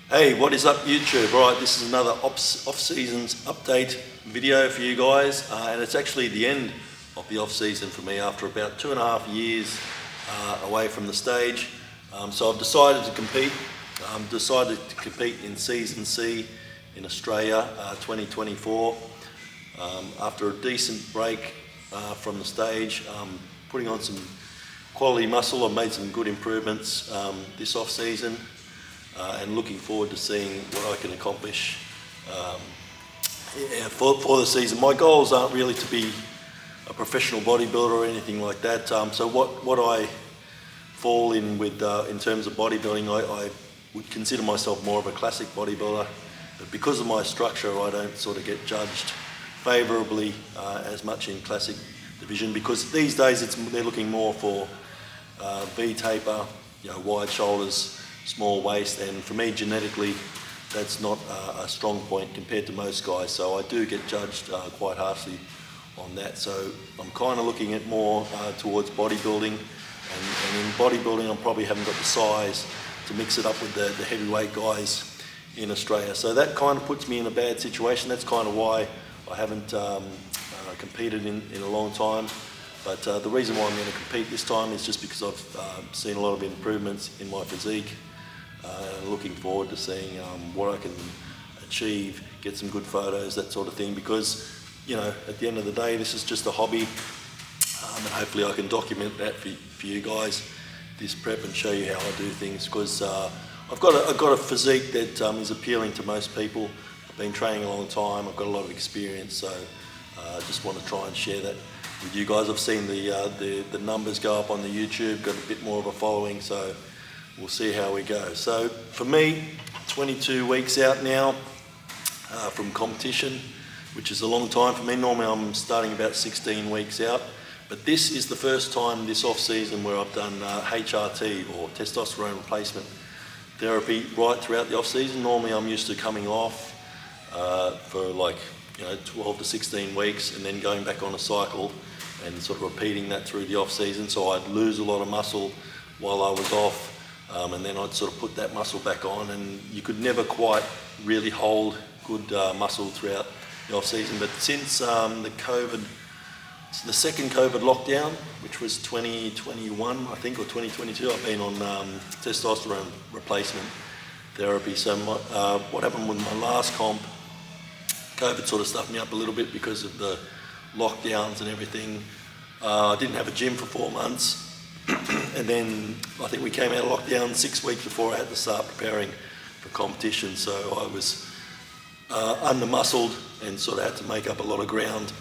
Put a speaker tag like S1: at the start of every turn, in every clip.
S1: Hey, what is up YouTube? Right, this is another off-seasons update video for you guys, and it's actually the end of the off-season for me after about 2.5 years away from the stage. So I've decided to compete. In Season C in Australia 2024. After a decent break from the stage, putting on some quality muscle. I've made some good improvements this off-season. And looking forward to seeing what I can accomplish for the season. My goals aren't really to be a professional bodybuilder or anything like that. So what I fall in with in terms of bodybuilding, I would consider myself more of a classic bodybuilder. But because of my structure, I don't sort of get judged favourably as much in classic division, because these days they're looking more for V-taper, wide shoulders, small waist, and for me genetically that's not a strong point compared to most guys, so I do get judged quite harshly on that. So I'm kind of looking at more towards bodybuilding, and in bodybuilding I probably haven't got the size to mix it up with the heavyweight guys in Australia, so that kind of puts me in a bad situation. That's kind of why I haven't competed in a long time. But the reason why I'm going to compete this time is just because I've seen a lot of improvements in my physique. Looking forward to seeing what I can achieve, get some good photos, that sort of thing, because at the end of the day this is just a hobby, and hopefully I can document that for you guys, this prep, and show you how I do things, because I've got a physique that is appealing to most people. I've been training a long time, I've got a lot of experience, so I just want to try and share that with you guys. I've seen the numbers go up on the YouTube, got a bit more of a following, so we'll see how we go. So for me, 22 weeks out now from competition, which is a long time for me. Normally I'm starting about 16 weeks out, but this is the first time this off season where I've done HRT, or testosterone replacement therapy, right throughout the off season. Normally I'm used to coming off for like 12 to 16 weeks and then going back on a cycle and sort of repeating that through the off season. So I'd lose a lot of muscle while I was off, and then I'd sort of put that muscle back on, and you could never quite really hold good muscle throughout the off season. But since the second COVID lockdown, which was 2021 I think, or 2022, I've been on testosterone replacement therapy. So what happened with my last comp, COVID sort of stuffed me up a little bit because of the lockdowns and everything. I didn't have a gym for 4 months. And then I think we came out of lockdown 6 weeks before I had to start preparing for competition, so I was under-muscled and sort of had to make up a lot of ground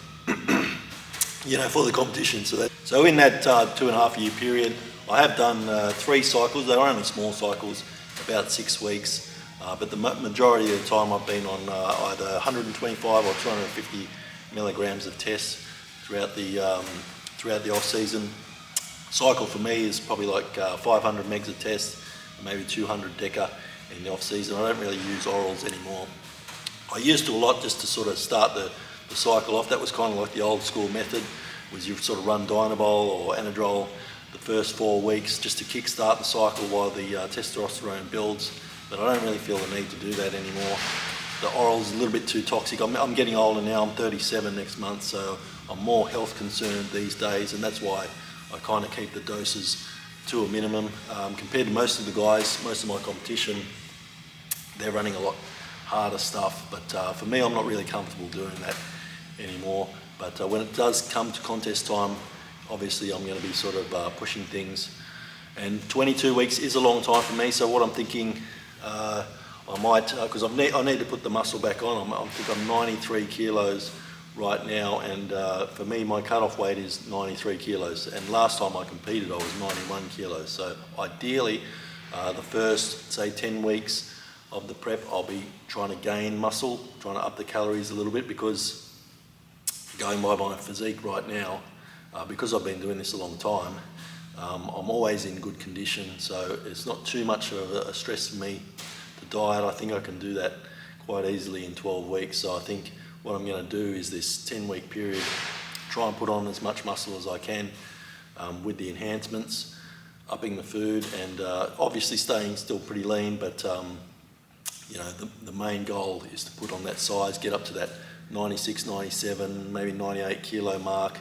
S1: for the competition. So in that 2.5 year period, I have done 3 cycles. They were only small cycles, about 6 weeks, but the majority of the time I've been on either 125 or 250 milligrams of test throughout the off-season. Cycle for me is probably like 500 megs of test, maybe 200 deca in the off season. I don't really use orals anymore. I used to a lot just to sort of start the cycle off. That was kind of like the old school method, was you sort of run Dynabol or Anadrol the first 4 weeks just to kickstart the cycle while the testosterone builds. But I don't really feel the need to do that anymore. The oral's a little bit too toxic. I'm getting older now, I'm 37 next month, so I'm more health concerned these days, and that's why I kind of keep the doses to a minimum. Compared to most of the guys, most of my competition, they're running a lot harder stuff, but for me I'm not really comfortable doing that anymore. But when it does come to contest time, obviously I'm going to be sort of pushing things, and 22 weeks is a long time for me. So what I'm thinking, I might, because I need to put the muscle back on. I think I'm 93 kilos right now, and for me my cutoff weight is 93 kilos, and last time I competed I was 91 kilos. So ideally the first say 10 weeks of the prep I'll be trying to gain muscle, trying to up the calories a little bit, because going by my physique right now, because I've been doing this a long time, I'm always in good condition, so it's not too much of a stress for me to diet. I think I can do that quite easily in 12 weeks. So I think what I'm going to do is this 10-week period, try and put on as much muscle as I can with the enhancements, upping the food, and obviously staying still pretty lean, but you know, the main goal is to put on that size, get up to that 96, 97, maybe 98 kilo mark,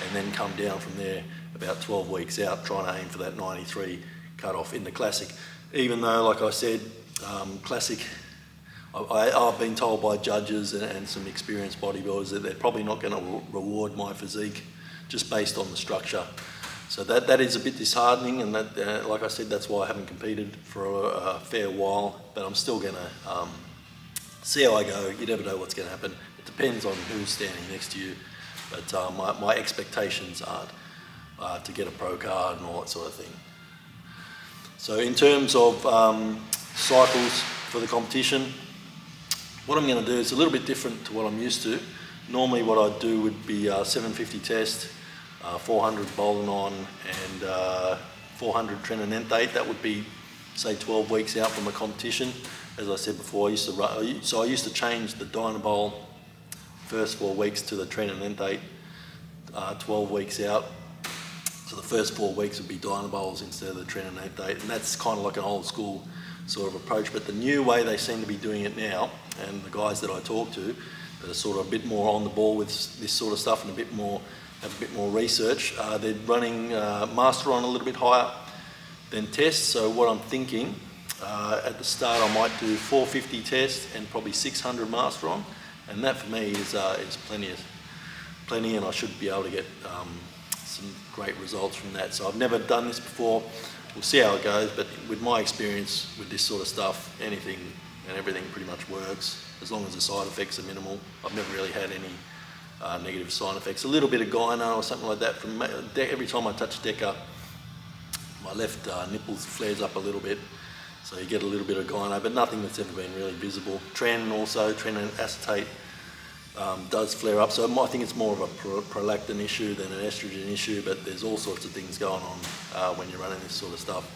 S1: and then come down from there about 12 weeks out, trying to aim for that 93 cut-off in the Classic. Even though, like I said, Classic, I've been told by judges and some experienced bodybuilders that they're probably not going to reward my physique just based on the structure. So that is a bit disheartening, and that, like I said, that's why I haven't competed for a fair while. But I'm still going to see how I go. You never know what's going to happen. It depends on who's standing next to you. But my expectations aren't to get a pro card and all that sort of thing. So in terms of cycles for the competition, what I'm going to do is a little bit different to what I'm used to. Normally what I'd do would be 750 test, 400 Bolanon and 400 Trenonentate. That would be, say, 12 weeks out from a competition. As I said before, I used to change the Dynabol first 4 weeks to the Trenonentate 12 weeks out. So the first 4 weeks would be Dynabols instead of the Trenonentate, and that's kind of like an old school sort of approach. But the new way they seem to be doing it now, and the guys that I talk to that are sort of a bit more on the ball with this sort of stuff and have a bit more research, they're running Masteron a little bit higher than test. So what I'm thinking, at the start I might do 450 test and probably 600 Masteron, and that for me is plenty, and I should be able to get some great results from that. So I've never done this before. We'll see how it goes, but with my experience with this sort of stuff, anything and everything pretty much works as long as the side effects are minimal. I've never really had any negative side effects. A little bit of gyno or something like that from every time I touch Deca, my left nipple flares up a little bit, so you get a little bit of gyno, but nothing that's ever been really visible. Tren acetate does flare up, so I think it's more of a prolactin issue than an estrogen issue, but there's all sorts of things going on when you're running this sort of stuff.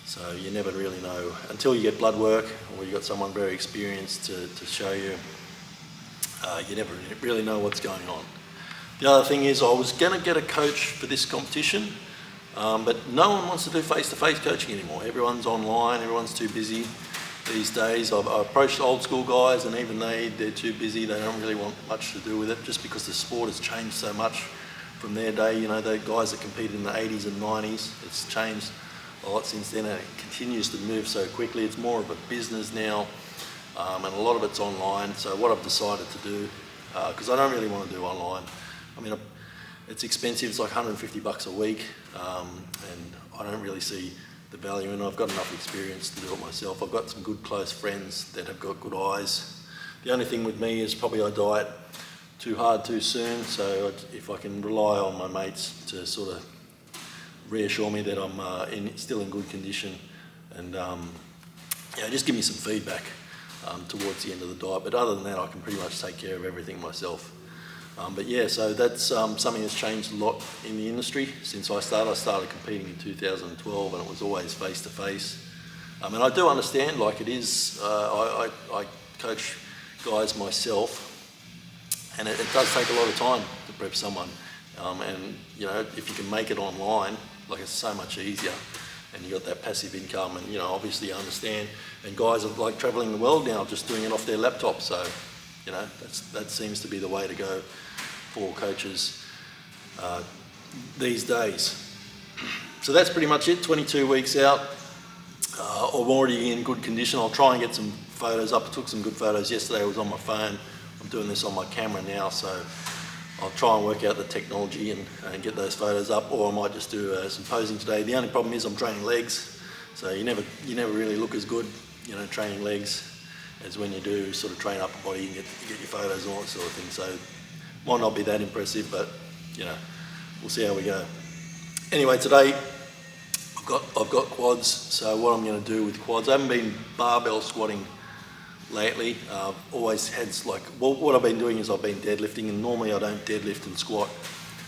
S1: So you never really know until you get blood work or you've got someone very experienced to show you. You never really know what's going on. The other thing is I was going to get a coach for this competition, but no one wants to do face-to-face coaching anymore. Everyone's online, everyone's too busy these days. I've approached old school guys, and even they're too busy. They don't really want much to do with it, just because the sport has changed so much from their day. You know, the guys that competed in the 80s and 90s, it's changed a lot since then, and it continues to move so quickly. It's more of a business now, and a lot of it's online. So what I've decided to do, because I don't really want to do online, I mean, it's expensive. It's like $150 a week, and I don't really see the value, and I've got enough experience to do it myself. I've got some good close friends that have got good eyes. The only thing with me is probably I diet too hard too soon, so if I can rely on my mates to sort of reassure me that I'm still in good condition, and just give me some feedback towards the end of the diet. But other than that, I can pretty much take care of everything myself. But yeah, so that's something that's changed a lot in the industry since I started. I started competing in 2012, and it was always face-to-face. And I do understand, like it is, I coach guys myself, and it does take a lot of time to prep someone. And you know, if you can make it online, like it's so much easier, and you got that passive income, and you know, obviously you understand. And guys are like traveling the world now, just doing it off their laptop. So you know, that seems to be the way to go for coaches these days. So that's pretty much it. 22 weeks out. I'm already in good condition. I'll try and get some photos up. I took some good photos yesterday. I was on my phone. I'm doing this on my camera now, so I'll try and work out the technology and get those photos up, or I might just do some posing today. The only problem is I'm training legs, so you never really look as good, you know, training legs as when you do sort of train upper body and get your photos and all that sort of thing. So might not be that impressive, but you know, we'll see how we go. Anyway, today I've got quads. So what I'm going to do with quads, I haven't been barbell squatting lately. I've always had what I've been doing is I've been deadlifting, and normally I don't deadlift and squat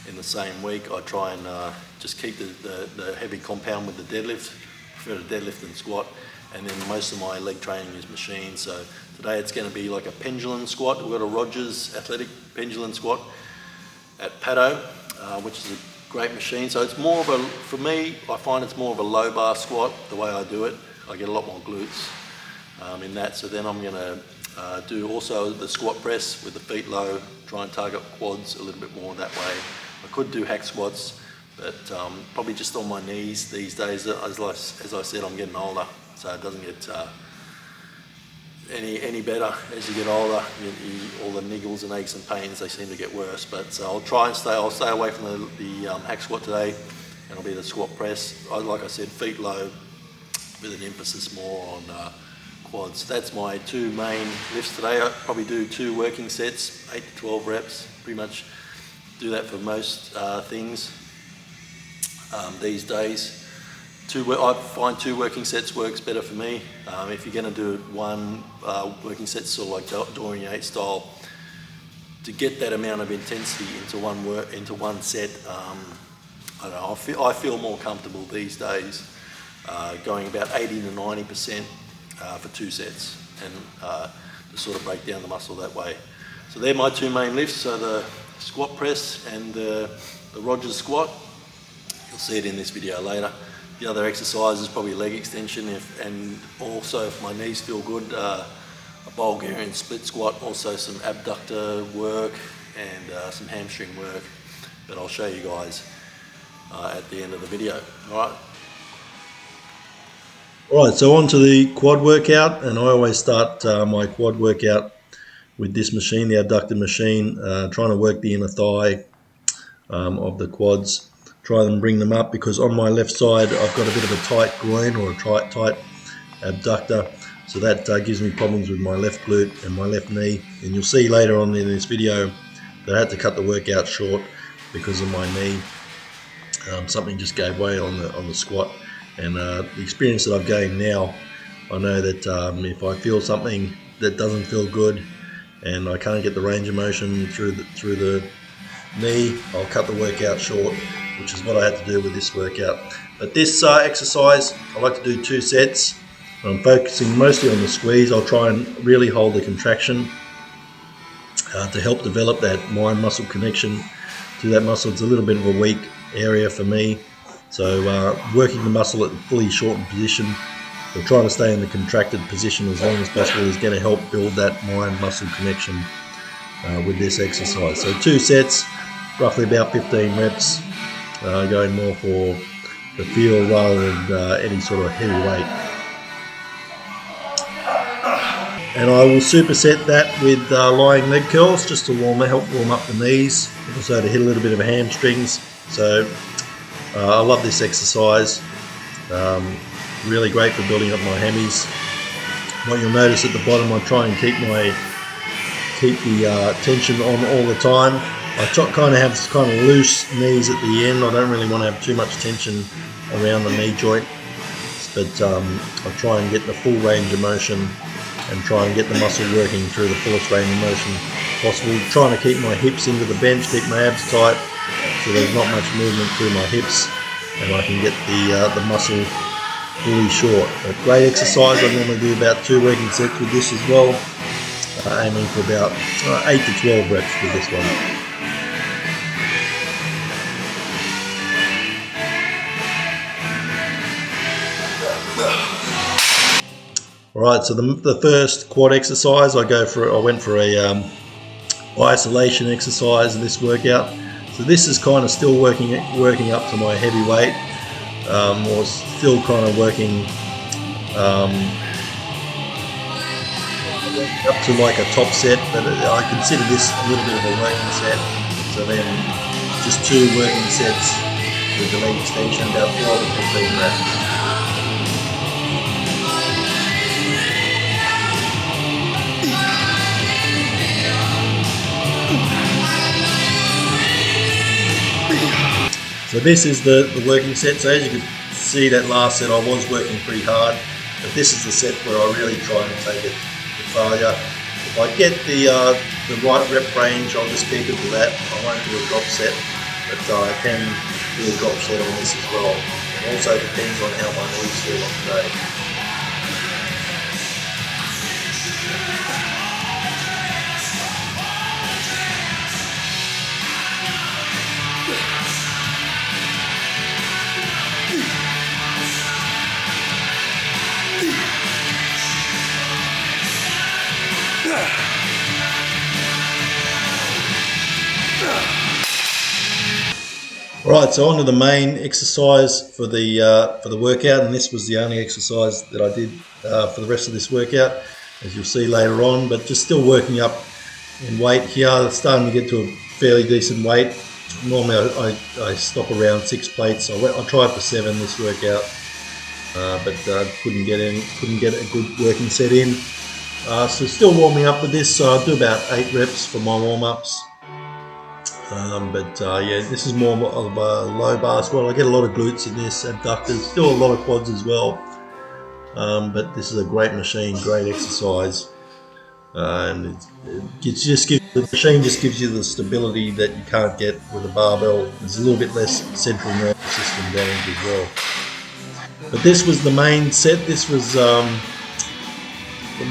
S1: in the same week. I try and just keep the heavy compound with the deadlift. Prefer to deadlift and squat, and then most of my leg training is machine. So today it's going to be like a pendulum squat. We've got a Rogers athletic pendulum squat at Pato, which is a great machine. So it's more of a, for me, I find it's more of a low bar squat the way I do it. I get a lot more glutes, in that. So then I'm going to do also the squat press with the feet low, try and target quads a little bit more that way. I could do hack squats, but probably just on my knees these days. As I said, I'm getting older, so it doesn't get any better as you get older. All the niggles and aches and pains, they seem to get worse. But I'll stay away from the hack squat today, and it'll be the squat press. Like I said, feet low with an emphasis more on quads. That's my two main lifts today. I probably do 2 working sets, 8 to 12 reps. Pretty much do that for most things these days. I find 2 working sets works better for me. If you're going to do 1 working set, sort of like Dorian Yates style, to get that amount of intensity into one set, I don't know. I feel more comfortable these days going about 80 to 90% for 2 sets, and to sort of break down the muscle that way. So they're my 2 main lifts. So the squat press and the Rogers squat. You'll see it in this video later. The other exercise is probably leg extension, and also if my knees feel good, a Bulgarian split squat, also some abductor work and some hamstring work, but I'll show you guys at the end of the video. Alright, so on to the quad workout, and I always start my quad workout with this machine, the abductor machine, trying to work the inner thigh of the quads. Try and bring them up, because on my left side I've got a bit of a tight groin or a tight abductor, so that gives me problems with my left glute and my left knee. And you'll see later on in this video that I had to cut the workout short because of my knee. Something just gave way on the squat, and the experience that I've gained now, I know that if I feel something that doesn't feel good and I can't get the range of motion through the knee, I'll cut the workout short, which is what I had to do with this workout. But this exercise, I like to do 2 sets. I'm focusing mostly on the squeeze. I'll try and really hold the contraction to help develop that mind-muscle connection to that muscle. It's a little bit of a weak area for me. So working the muscle at a fully shortened position, or trying to stay in the contracted position as long as possible, is going to help build that mind-muscle connection with this exercise. So 2 sets, roughly about 15 reps. Going more for the feel rather than any sort of heavy weight. And I will superset that with lying leg curls, just to help warm up the knees, also to hit a little bit of hamstrings. So I love this exercise. Really great for building up my hammies. What you'll notice at the bottom, I try and keep the tension on all the time. I kind of have kind of loose knees at the end. I don't really want to have too much tension around the knee joint, but I try and get the full range of motion and try and get the muscle working through the fullest range of motion possible. Trying to keep my hips into the bench, keep my abs tight, so there's not much movement through my hips, and I can get the muscle fully short. A great exercise. I normally do about 2 working sets with this as well, aiming for about 8 to 12 reps with this one. Alright, so the first quad exercise, I went for a isolation exercise in this workout. So this is kind of still working up to my heavy weight, or still kind of working up to like a top set, but I consider this a little bit of a working set. So then just 2 working sets with the leg extension, about 12 to 15 reps. So this is the working set. So as you can see, that last set I was working pretty hard, but this is the set where I really try and take it to failure. If I get the right rep range, I'll just keep it to that. I won't do a drop set, but I can do a drop set on this as well. It also depends on how my knees feel on the day.
S2: Right, so on to the main exercise for the workout, and this was the only exercise that I did for the rest of this workout, as you'll see later on. But just still working up in weight here, starting to get to a fairly decent weight. Normally I stop around 6 plates. I tried for 7 this workout, but couldn't get a good working set in. So still warming up with this. So I do about 8 reps for my warm-ups. Yeah, this is more of a low bar as well. I get a lot of glutes in this, abductors, still a lot of quads as well. But this is a great machine, great exercise, and the machine just gives you the stability that you can't get with a barbell. There's a little bit less central nervous system damage as well. But this was the main set. This was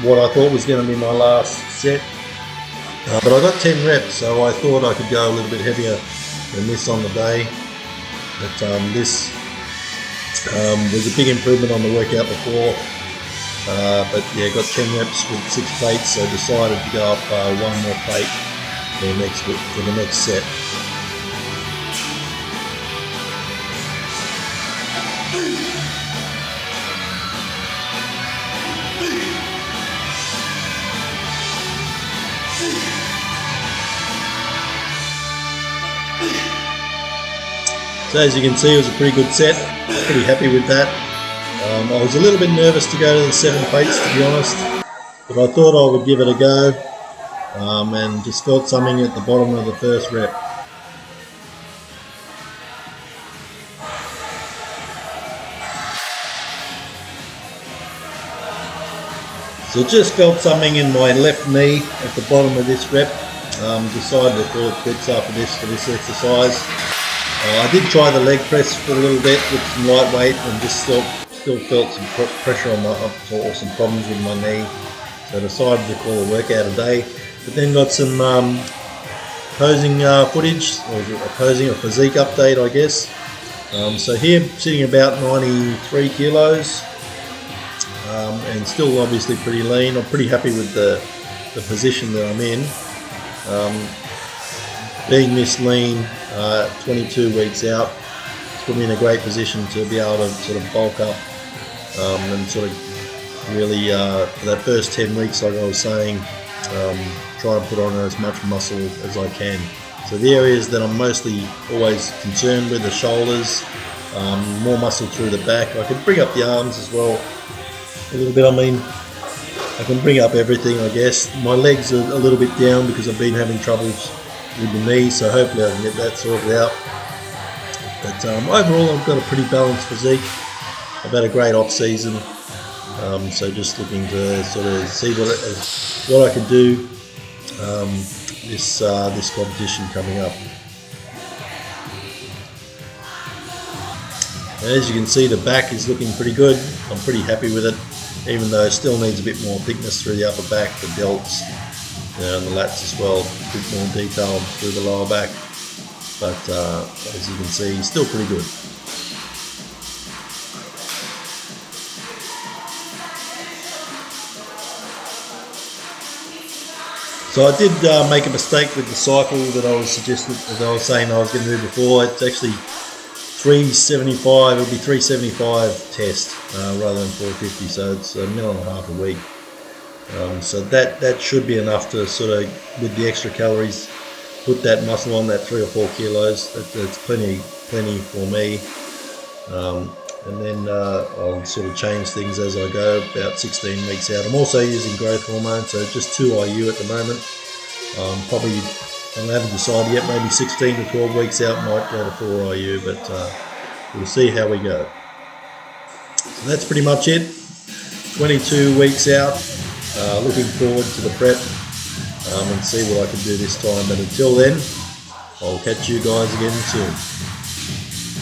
S2: what I thought was going to be my last set. But I got 10 reps, so I thought I could go a little bit heavier than this on the day. But this was a big improvement on the workout before. But yeah, got 10 reps with 6 plates, so decided to go up 1 more plate for the next set. So as you can see, it was a pretty good set. Pretty happy with that. I was a little bit nervous to go to the 7 plates, to be honest, but I thought I would give it a go, and just felt something at the bottom of the first rep. So just felt something in my left knee at the bottom of this rep. Decided to call it quits after this for this exercise. I did try the leg press for a little bit with some light weight, and just still felt some pressure on or some problems with my knee. So I decided to call the workout a day. But then got some posing footage, or a physique update, I guess. So here, sitting about 93 kilos, and still obviously pretty lean. I'm pretty happy with the position that I'm in. Being this lean, 22 weeks out, it's put me in a great position to be able to sort of bulk up and sort of really, for that first 10 weeks, like I was saying, try and put on as much muscle as I can. So the areas that I'm mostly always concerned with are shoulders, more muscle through the back. I can bring up the arms as well a little bit. I mean, I can bring up everything, I guess. My legs are a little bit down because I've been having troubles with the knee, so hopefully I can get that sorted out. But overall, I've got a pretty balanced physique. I've had a great off-season, so just looking to sort of see what I can do this competition coming up. As you can see, the back is looking pretty good. I'm pretty happy with it, even though it still needs a bit more thickness through the upper back, the delts, and the lats as well, a bit more detail through the lower back. But as you can see, still pretty good. So I did make a mistake with the cycle that I was saying I was going to do before. It's actually 375. It'll be 375 test rather than 450. So it's a mile and a half a week. So that should be enough to sort of, with the extra calories, put that muscle on, that 3 or 4 kilos. That's plenty for me. And then I'll sort of change things as I go, about 16 weeks out. I'm also using growth hormone, so just 2 IU at the moment. Probably, I haven't decided yet, maybe 16 to 12 weeks out might go to 4 IU, but we'll see how we go. So that's pretty much it. 22 weeks out, looking forward to the prep and see what I can do this time. But until then, I'll catch you guys again soon.